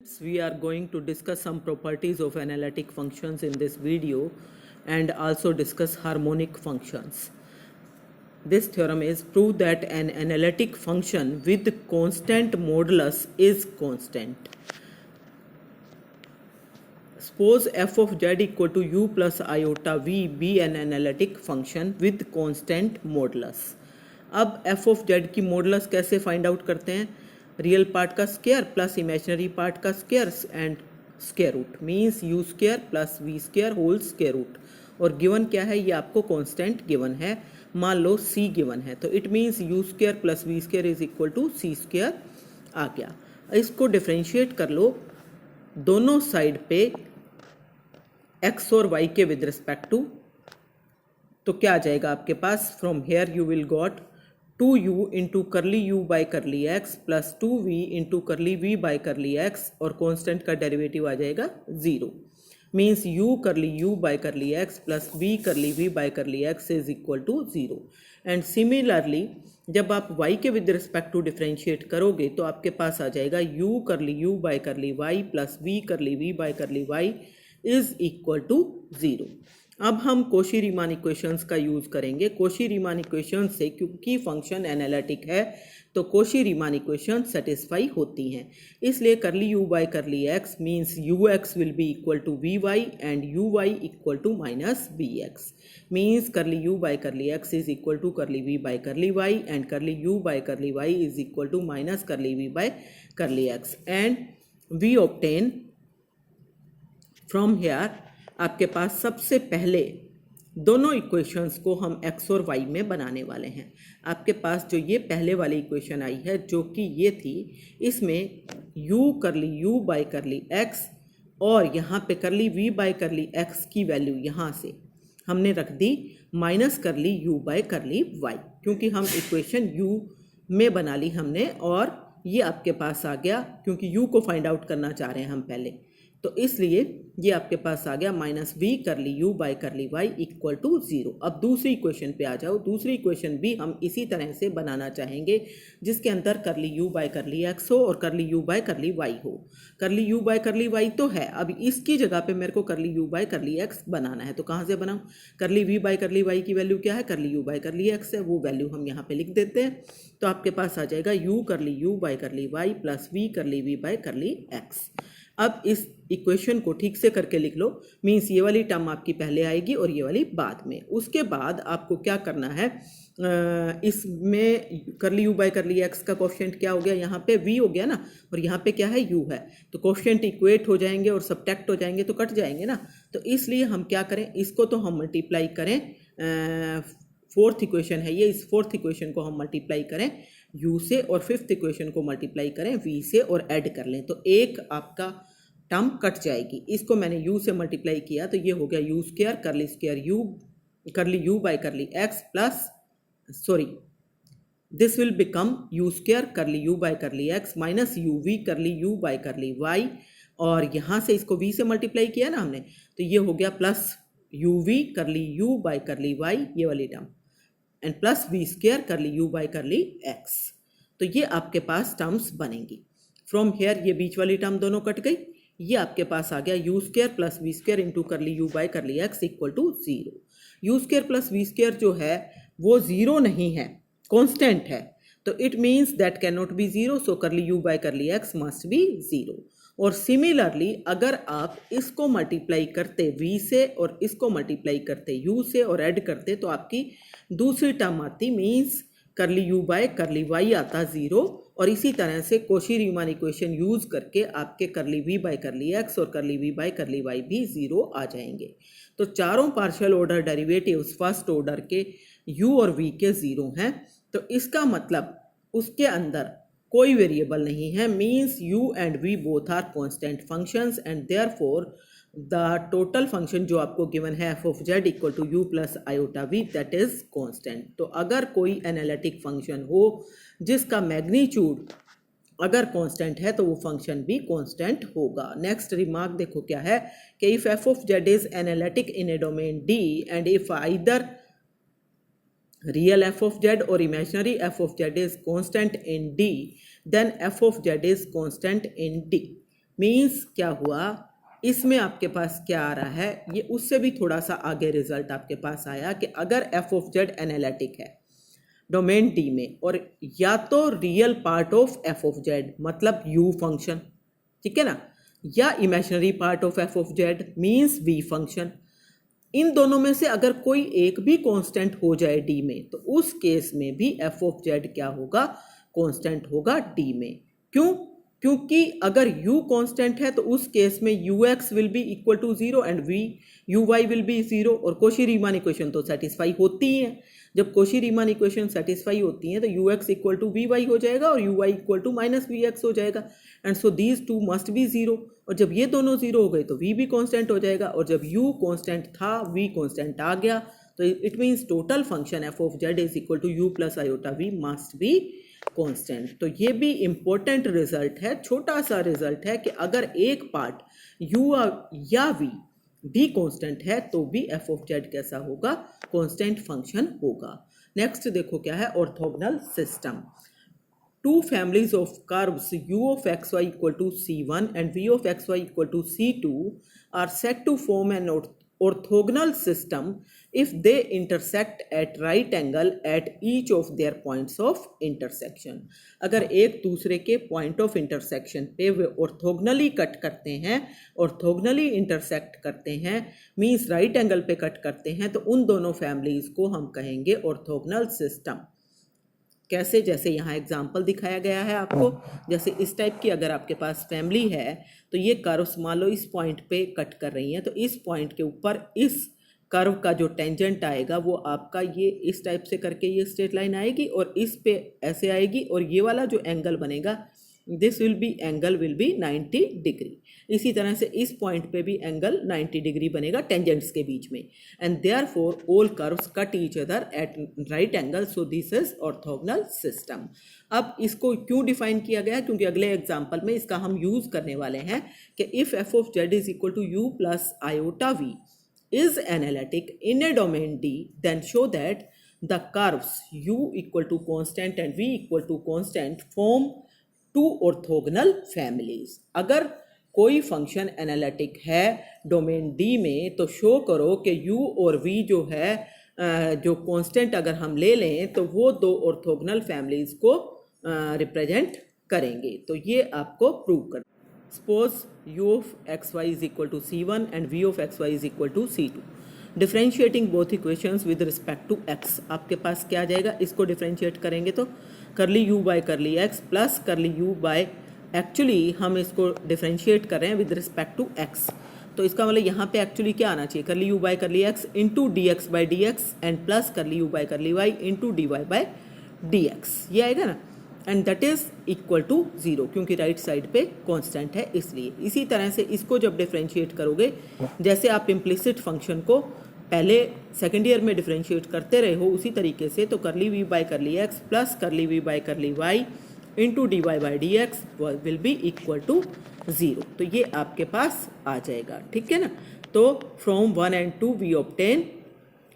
We are going to discuss some properties of analytic functions in this video and also discuss harmonic functions. This theorem is prove that an analytic function with constant modulus is constant. Suppose f of z equal to u plus iota v be an analytic function with constant modulus. अब f of z की modulus कैसे find out करते हैं? Real part का square plus imaginary part का square and square root means u square plus v square whole square root. और given क्या है? ये आपको कांस्टेंट गिवन है, मान लो c गिवन है, तो it means u square plus v square is equal to c square आ गया। इसको डिफ्रेंशिएट कर लो दोनों साइड पे x और y के विद रिस्पेक्ट टू, तो क्या आ जाएगा आपके पास? From here you will got 2u into curly u by curly x plus 2v into curly v by curly x और कॉन्स्टेंट का डेरिवेटिव आ जाएगा 0 means u curly u by curly x plus v curly v by curly x is equal to 0। And similarly जब आप y के with respect to differentiate करोगे तो आपके पास आ जाएगा u curly u by curly y plus v curly v by curly y is equal to 0। अब हम कोशी-रीमान इक्वेशंस का यूज़ करेंगे। कोशी-रीमान इक्वेशन से क्योंकि फंक्शन एनालिटिक है तो कोशी-रीमान इक्वेशन सेटिस्फाई होती हैं, इसलिए curly u by curly x means u x will be equal to v y and u y equal to minus v x means curly u by curly x is equal to curly v by curly y and curly u by curly y is equal to minus curly v by curly x and we obtain from here. आपके पास सबसे पहले दोनों equations को हम x और y में बनाने वाले हैं। आपके पास जो ये पहले वाली इक्वेशन आई है जो कि ये थी, इसमें u curly u by curly x और यहाँ पे curly v by curly x की वैल्यू यहाँ से हमने रख दी minus curly u by curly y, क्योंकि हम इक्वेशन u में बना ली हमने और ये आपके पास आ गया क्योंकि u को फाइंड आउट करना चाह रहे हैं हम पहले, तो इसलिए ये आपके पास आ गया minus v curly u by curly y equal to 0। अब दूसरी इक्वेशन पे आ जाओ। दूसरी इक्वेशन भी हम इसी तरह से बनाना चाहेंगे जिसके अंदर करली यू बाई करली एक्स हो और करली यू बाई करली वाई हो। करली यू बाई करली वाई तो है, अब इसकी जगह पे मेरे को करली यू बाई करली एक्स बनाना है, तो कहाँ से बनाऊँ? करली वी बाई करली वाई की वैल्यू क्या है? करली यू बाई करली एक्स है, वो वैल्यू हम यहाँ पे लिख देते हैं, तो आपके पास आ जाएगा u curly u by curly y plus v curly v by curly x. अब इस इक्वेशन को ठीक से करके लिख लो मीन्स ये वाली टर्म आपकी पहले आएगी और ये वाली बाद में। उसके बाद आपको क्या करना है, इसमें करली यू बाई करली एक्स का कोफिशिएंट क्या हो गया? यहाँ पे v हो गया ना, और यहाँ पे क्या है? u है, तो कोफिशिएंट इक्वेट हो जाएंगे और सब्ट्रैक्ट हो जाएंगे तो कट जाएंगे ना, तो इसलिए हम क्या करें, इसको तो हम मल्टीप्लाई करें, फोर्थ इक्वेशन है ये, इस फोर्थ इक्वेशन को हम मल्टीप्लाई करें u से और फिफ्थ इक्वेशन को मल्टीप्लाई करें v से और ऐड कर लें, तो एक आपका टर्म कट जाएगी। इसको मैंने u से मल्टीप्लाई किया तो ये हो गया u स्क्वायर करली square u curly u by curly x plus sorry this will become u square करली u by curly x minus u v curly u by curly y, और यहाँ से इसको v से मल्टीप्लाई किया ना हमने, तो ये हो गया plus u v curly u by curly y ये वाली term and plus v square curly u by curly x, तो ये आपके पास टर्म्स बनेंगी। फ्रॉम हेयर ये बीच वाली टर्म दोनों कट गई, ये आपके पास आ गया u square plus v square into curly u by curly x equal to 0। U square plus v square जो है वो 0 नहीं है, कॉन्स्टेंट है, तो it means that can not be 0, so curly u by curly x must be 0। और similarly अगर आप इसको मल्टीप्लाई करते v से और इसको मल्टीप्लाई करते u से और ऐड करते तो आपकी दूसरी टर्म आती मीन्स करली u बाय करली y आता 0, और इसी तरह से कोशी-रीमान इक्वेशन यूज़ करके आपके करली v बाय करली x और करली v बाय करली y भी 0 आ जाएंगे। तो चारों partial order derivatives first order के u और v के 0 हैं, तो इसका मतलब उसके अंदर कोई वेरिएबल नहीं है, means u and v both are constant functions and therefore the total function जो आपको गिवन है f of z equal to u plus iota v that is constant. तो अगर कोई एनालिटिक फंक्शन हो जिसका मैग्नीट्यूड अगर कांस्टेंट है तो वो फंक्शन भी कांस्टेंट होगा। नेक्स्ट रिमार्क देखो क्या है कि if f of z is analytic in A domain d and if either real f of z or imaginary f of z is constant in D, then f of z is constant in D. Means क्या हुआ, इसमें आपके पास क्या आ रहा है, ये उससे भी थोड़ा सा आगे रिजल्ट आपके पास आया कि अगर एफ ऑफ जेड एनालिटिक है डोमेन डी में और या तो real part of f of z मतलब यू फंक्शन, ठीक है ना, या imaginary part of f of z means v function, इन दोनों में से अगर कोई एक भी कांस्टेंट हो जाए डी में तो उस केस में भी एफ ऑफ जेड क्या होगा, कांस्टेंट होगा डी में। क्यों? क्योंकि अगर u कांस्टेंट है तो उस केस में ux will be equal to 0 and uy will be 0 और कॉची रीमान इक्वेशन तो सेटिस्फाई होती ही है। जब कॉची रीमान इक्वेशन सेटिस्फाई होती है तो ux इक्वल टू vy हो जाएगा और uy equal to minus vx हो जाएगा and so these two must be 0 और जब ये दोनों 0 हो गए तो v भी कांस्टेंट हो जाएगा और जब u कांस्टेंट था v कांस्टेंट आ गया तो it means total function f of z is equal to u plus iota v must be constant. तो ये भी इंपॉर्टेंट रिजल्ट है, छोटा सा रिजल्ट है कि अगर एक पार्ट u या v भी कांस्टेंट है तो भी एफ ऑफ जेड कैसा होगा, कांस्टेंट फंक्शन होगा। नेक्स्ट देखो क्या है, orthogonal system. Two families of curves u of xy equal to c1 and v of xy equal to c2 are said to form an orthogonal system if they intersect at right angle at each of their points of intersection। अगर एक दूसरे के point of intersection पे वे orthogonally cut करते हैं, orthogonally intersect करते हैं means right angle पे कट करते हैं तो उन दोनों फैमिलीज को हम कहेंगे ऑर्थोगोनल सिस्टम। कैसे? जैसे यहाँ एग्जाम्पल दिखाया गया है आपको, जैसे इस टाइप की अगर आपके पास फैमिली है तो ये कर्व्स मान लो इस पॉइंट पे कट कर रही हैं तो इस पॉइंट के ऊपर इस कर्व का जो टेंजेंट आएगा वो आपका ये इस टाइप से करके ये स्ट्रेट लाइन आएगी और इस पे ऐसे आएगी और ये वाला जो एंगल बनेगा this will be angle will be 90 degree. इसी तरह से इस पॉइंट पे भी एंगल 90 डिग्री बनेगा टेंजेंट्स के बीच में and therefore all curves cut each other at right angle so this is orthogonal system. अब इसको क्यों डिफाइन किया गया? क्योंकि अगले एग्जाम्पल में इसका हम यूज करने वाले हैं कि if f of z is equal to u plus iota v is analytic in a domain D, then show that the curves u equal to constant and v equal to constant form two orthogonal families। अगर कोई function analytic है domain D में तो show करो कि u और v जो है जो कांस्टेंट अगर हम ले लें तो वो दो ऑर्थोगोनल फैमिलीज को रिप्रेजेंट करेंगे। तो ये आपको प्रूव कर। Suppose u of xy is equal to c1 and v of xy is equal to c2। Differentiating both equations with respect to x, आपके पास क्या आ जाएगा, इसको डिफ्रेंशिएट करेंगे तो curly u by curly x plus curly u by, actually हम इसको डिफ्रेंशिएट कर रहे हैं विद रिस्पेक्ट टू x तो इसका मतलब यहाँ पे एक्चुअली क्या आना चाहिए, curly u by curly x into d x by d x and plus curly u by curly y into d y by d x, ये आएगा ना and that is equal to 0 क्योंकि राइट साइड पे constant है इसलिए। इसी तरह से इसको जब डिफरेंशिएट करोगे, जैसे आप इम्प्लिसिट फंक्शन को पहले सेकेंड ईयर में डिफरेंशिएट करते रहे हो उसी तरीके से, तो curly v by curly x plus curly v by curly y into d y by d x will be equal to 0। तो ये आपके पास आ जाएगा, ठीक है ना। तो फ्रॉम 1 and 2 वी ऑब्टेन,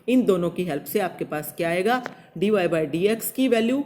इन दोनों की हेल्प से आपके पास क्या आएगा, d y by d x की वैल्यू,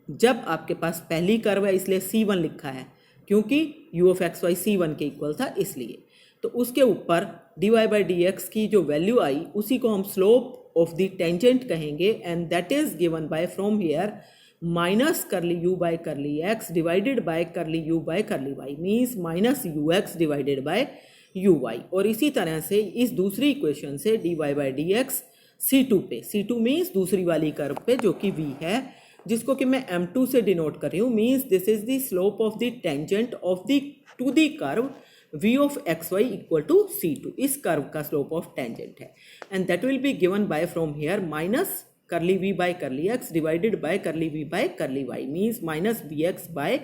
जब आपके पास पहली कर्व है इसलिए c1 लिखा है क्योंकि u of x Y c1 के इक्वल था इसलिए, तो उसके ऊपर dy बाई डी एक्स की जो वैल्यू आई उसी को हम स्लोप ऑफ द टेंजेंट कहेंगे and that is given by from here minus curly u by curly x divided by करली u by curly y means minus ux divided by uy। और इसी तरह से इस दूसरी इक्वेशन से dy by d x c2 पे, c2 means दूसरी वाली कर्व पे जो कि v है जिसको कि मैं m2 से डिनोट कर रही हूँ, means this is the slope of the tangent of the to the curve v of x y equal to c2, इस कर्व का स्लोप ऑफ टेंजेंट है and that will be given by from here minus curly v by curly x divided by curly v by curly y means minus bx by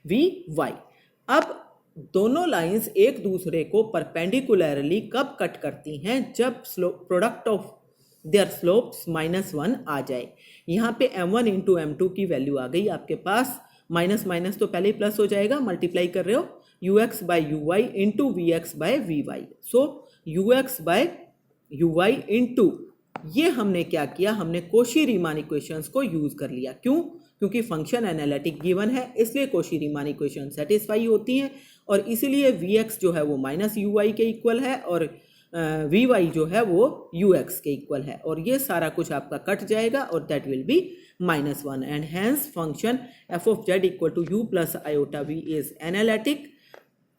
vy। अब दोनों lines एक दूसरे को perpendicularly कब cut करती हैं, जब प्रोडक्ट ऑफ देयर स्लोप्स -1 आ जाए। यहाँ पे m1 इंटू m2 की वैल्यू आ गई आपके पास, माइनस माइनस तो पहले ही प्लस हो जाएगा, मल्टीप्लाई कर रहे हो ux by u y into v x by v y, so ux by u y into, ये हमने क्या किया, हमने कॉची रीमान इक्वेशंस को यूज कर लिया। क्यों? क्योंकि फंक्शन एनालिटिक गिवन है इसलिए कोशी-रीमान इक्वेशन सेटिस्फाई होती हैं और इसीलिए Vx जो है वो माइनस यू वाई के इक्वल है और वी वाई जो है वो यू एक्स के इक्वल है और ये सारा कुछ आपका कट जाएगा और that will be -1 and hence function f of z equal to u plus iota v is analytic.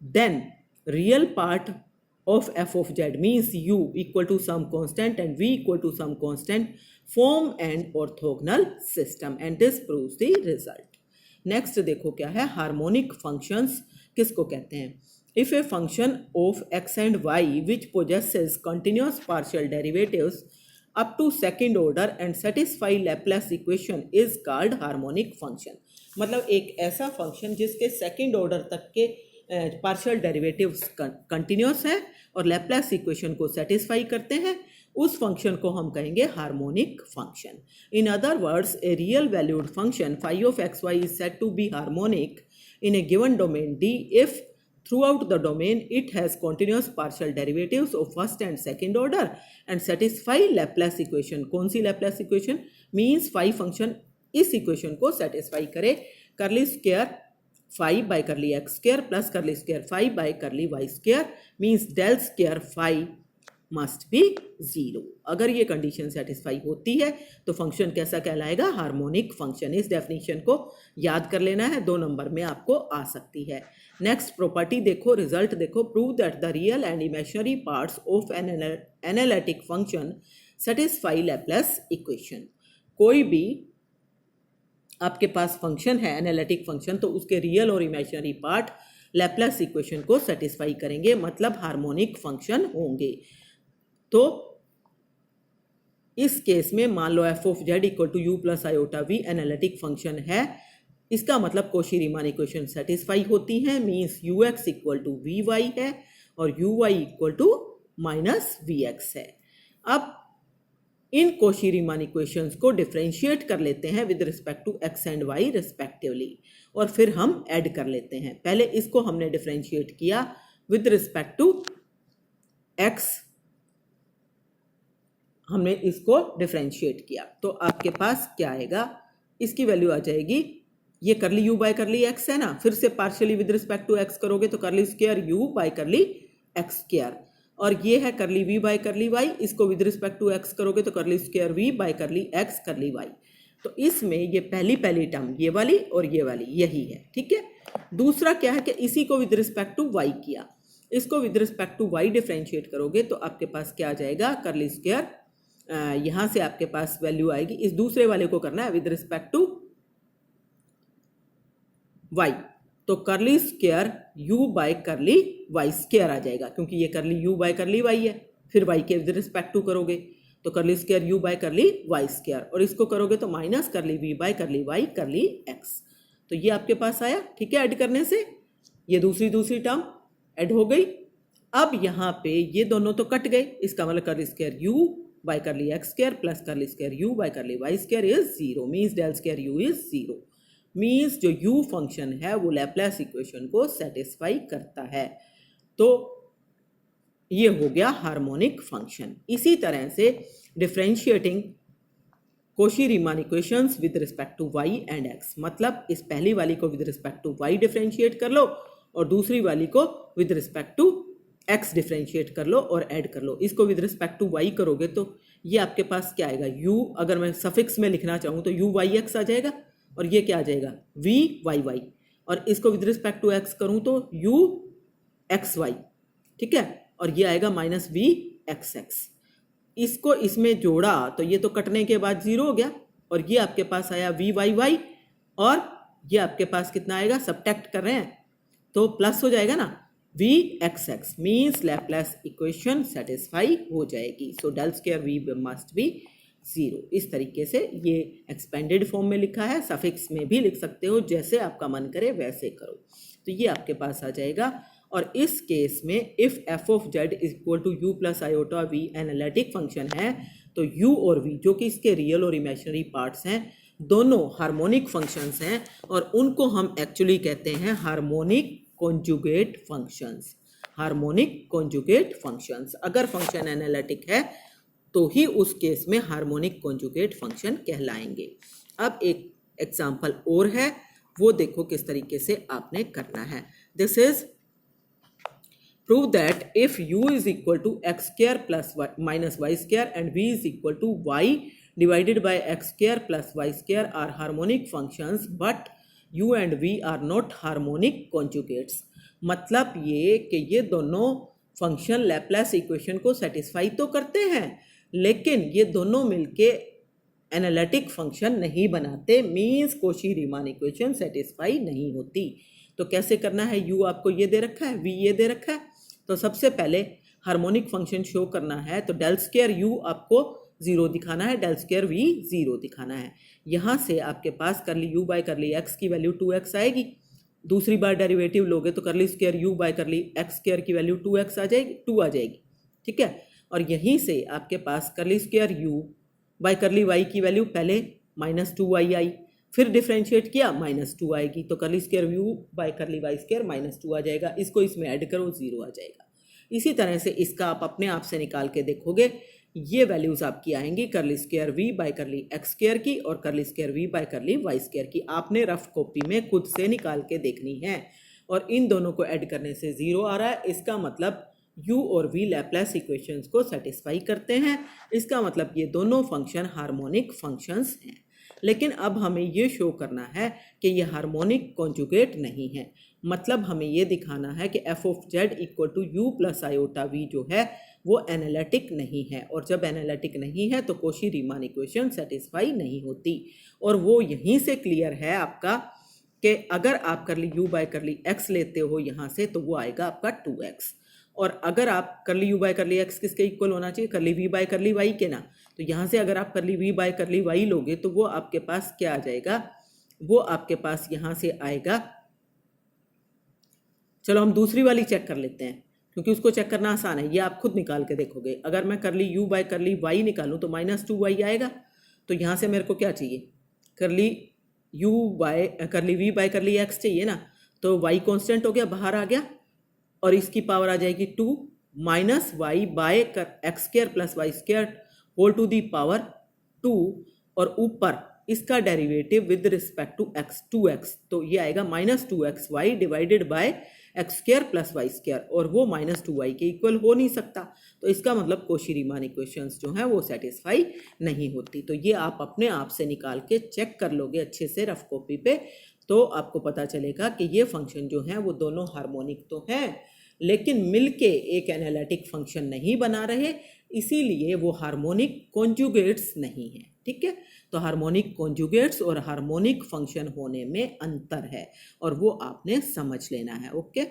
Then real part of f of z means u equal to some constant and v equal to some constant form an orthogonal system and this proves the result. Next देखो क्या है, harmonic functions किसको कहते हैं. If a function of x and y which possesses continuous partial derivatives up to second order and satisfy Laplace equation is called harmonic function. मतलब एक ऐसा function जिसके सेकेंड ऑर्डर तक के पार्शियल डेरिवेटिव्स कंटिन्यूस है और लैप्लेस इक्वेशन को satisfy करते हैं, उस फंक्शन को हम कहेंगे harmonic function. In other words, a real valued function phi of x y is said to be harmonic in a given domain D if throughout the domain it has continuous partial derivatives of first and second order and satisfy Laplace equation. कौन सी Laplace equation? means phi function इस equation को satisfy करे. Curly square phi by curly x square plus curly square phi by curly y square means del square phi must be 0. अगर ये condition satisfy होती है तो फंक्शन कैसा कहलाएगा? Harmonic function. इस डेफिनेशन को याद कर लेना है, 2 नंबर में आपको आ सकती है. नेक्स्ट प्रॉपर्टी देखो, रिजल्ट देखो. Prove that the real and imaginary parts of an analytic function satisfy Laplace equation. कोई भी आपके पास फंक्शन है एनालिटिक फंक्शन तो उसके रियल और इमेजिनरी पार्ट लैप्लेस इक्वेशन को सेटिस्फाई करेंगे, मतलब हार्मोनिक फंक्शन होंगे. तो इस केस में मान लो f of z equal to u plus iota v analytic function है, इसका मतलब कोशी-रीमान इक्वेशन सेटिस्फाई होती है. Means u x equal to v y है और u y equal to minus v x है. अब इन कोशी-रीमान इक्वेशंस को डिफरेंशिएट कर लेते हैं with respect to x and y respectively और फिर हम ऐड कर लेते हैं. पहले इसको हमने डिफरेंशिएट किया विद रिस्पेक्ट टू एक्स, हमने इसको डिफरेंशिएट किया तो आपके पास क्या आएगा? इसकी वैल्यू आ जाएगी, ये करली यू बाय करली एक्स है ना, फिर से partially with respect to x करोगे तो curly square u by curly x square, और ये है curly v by curly y, इसको विद रिस्पेक्ट टू एक्स करोगे तो curly square v by curly x curly y. तो इसमें ये पहली टर्म ये वाली और ये वाली यही है. ठीक है. दूसरा क्या है कि इसी को विद रिस्पेक्ट टू वाई किया, इसको with respect to y differentiate करोगे तो आपके पास क्या आ जाएगा? करली स्क्वायर, यहां से आपके पास वैल्यू आएगी, इस दूसरे वाले को करना है विद रिस्पेक्ट टू वाई, तो curly square u by curly y square आ जाएगा, क्योंकि ये करली यू बाय करली वाई है. फिर वाई के विद रिस्पेक्ट टू करोगे तो curly square u by curly y square, और इसको करोगे तो minus curly v by curly y curly x. तो ये आपके पास आया. ठीक है. ऐड करने से ये दूसरी टर्म ऐड हो गई. अब यहाँ पे ये दोनों तो कट गए, इसका मतलब curly square u by curly x square plus curly square u by curly y square is 0. Means del square u is 0. Means जो u फंक्शन है वो लैप्लेस इक्वेशन को सेटिस्फाई करता है. तो ये हो गया हार्मोनिक फंक्शन. इसी तरह से differentiating Cauchy Riemann equations with respect to y and x, मतलब इस पहली वाली को with respect to y differentiate कर लो और दूसरी वाली को with respect to x differentiate कर लो और ऐड कर लो. इसको विद रिस्पेक्ट टू y करोगे तो ये आपके पास क्या आएगा? u, अगर मैं सफिक्स में लिखना चाहूँ तो u y x आ जाएगा और ये क्या आ जाएगा? v y y, और इसको विद रिस्पेक्ट टू x करूँ तो u x y. ठीक है. और ये आएगा माइनस वी एक्स एक्स. इसको इसमें जोड़ा तो ये तो कटने के बाद 0 हो गया और ये आपके पास आया वी वाई वाई, और ये आपके पास कितना आएगा? सब्ट्रैक्ट कर रहे हैं तो प्लस हो जाएगा ना, v x x. Means Laplace equation satisfy हो जाएगी. So del square v must be 0. इस तरीके से ये एक्सपेंडेड फॉर्म में लिखा है, सफिक्स में भी लिख सकते हो, जैसे आपका मन करे वैसे करो. तो ये आपके पास आ जाएगा. और इस केस में if f of z is equal to u plus iota v analytic function है तो u और v जो कि इसके रियल और इमेजिनरी पार्ट्स हैं दोनों हार्मोनिक फंक्शंस हैं, और उनको हम एक्चुअली कहते हैं harmonic conjugate functions. Harmonic conjugate functions. अगर फंक्शन एनालिटिक है तो ही उस केस में हार्मोनिक कॉन्जुगेट फंक्शन कहलाएंगे. अब एक एग्जाम्पल और है, वो देखो किस तरीके से आपने करना है। This is prove that if u is equal to x square plus y minus y square and v is equal to y divided by x square plus y square are harmonic functions but u and v are not harmonic conjugates। मतलब ये कि ये दोनों function Laplace equation को satisfy तो करते हैं, लेकिन ये दोनों मिलके एनालिटिक फंक्शन नहीं बनाते, means Cauchy Riemann equation satisfy नहीं होती। तो कैसे करना है, u आपको ये दे रखा है, v ये दे रखा है। तो सबसे पहले हार्मोनिक फंक्शन शो करना है तो डेल स्क्वायर u आपको 0 दिखाना है, डेल स्क्वायर v 0 दिखाना है। यहाँ से आपके पास करली u बाय करली x की वैल्यू 2x आएगी। दूसरी बार डेरिवेटिव लोगे तो curly square u by curly x square की वैल्यू 2x आ जाएगी, 2 आ जाएगी, ठीक है। और यहीं से आपके पास करली square u by curly y की वैल्यू पहले -2y आई, फिर डिफ्रेंशिएट किया -2 आएगी, तो curly square u by curly y square -2 आ जाएगा। इसको इसमें ऐड करो 0 आ जाएगा। इसी तरह से इसका आप अपने आप से निकाल के देखोगे, ये वैल्यूज आपकी आएंगी करली square v by curly x square की और करली square v by curly y square की। आपने रफ कॉपी में खुद से निकाल के देखनी है और इन दोनों को ऐड करने से 0 आ रहा है। इसका मतलब u और v लैप्लास इक्वेशंस को सेटिस्फाई करते हैं। इसका मतलब ये दोनों फंक्शन हार्मोनिक फंक्शंस हैं। लेकिन अब हमें ये शो करना है कि ये हार्मोनिक कॉन्जुगेट नहीं है। मतलब हमें ये दिखाना है कि f of z equal to u plus iota v जो है वो एनालिटिक नहीं है, और जब एनालिटिक नहीं है तो कोशी रीमान इक्वेशन सेटिस्फाई नहीं होती। और वो यहीं से क्लियर है आपका कि अगर आप करली u बाय करली x लेते हो यहाँ से तो वो आएगा आपका 2x, और अगर आप करली u बाय करली x किसके इक्वल होना चाहिए, करली v बाय करली y के ना। तो यहाँ से अगर आप करली v बाय करली y लोगे तो वो आपके पास क्या आ जाएगा, वो आपके पास यहाँ से आएगा। चलो हम दूसरी वाली चेक कर लेते हैं, क्योंकि उसको चेक करना आसान है, ये आप खुद निकाल के देखोगे। अगर मैं करली u बाय करली y निकालूं तो -2y आएगा। तो यहाँ से मेरे को क्या चाहिए, curly u by curly v by curly x चाहिए ना, तो y कांस्टेंट हो गया, बाहर आ गया, और इसकी पावर आ जाएगी 2 minus y by x square plus y square whole to the power 2, और ऊपर इसका derivative with respect to x 2x, तो ये आएगा -2xy divided by x square plus y square, और वो -2y के इक्वल हो नहीं सकता। तो इसका मतलब कोशी रीमान इक्वेशंस जो हैं वो सेटिस्फाई नहीं होती। तो ये आप अपने आप से निकाल के चेक कर लोगे अच्छे से रफ कॉपी पे, तो आपको पता चलेगा कि ये फंक्शन जो हैं वो दोनों हार्मोनिक तो हैं, लेकिन मिलके एक एनालिटिक फंक्शन नहीं बना रहे, इसीलिए वो हार्मोनिक कॉन्जुगेट्स नहीं है। ठीक है, तो हार्मोनिक कॉन्जुगेट्स और हार्मोनिक फंक्शन होने में अंतर है, और वो आपने समझ लेना है। ओके।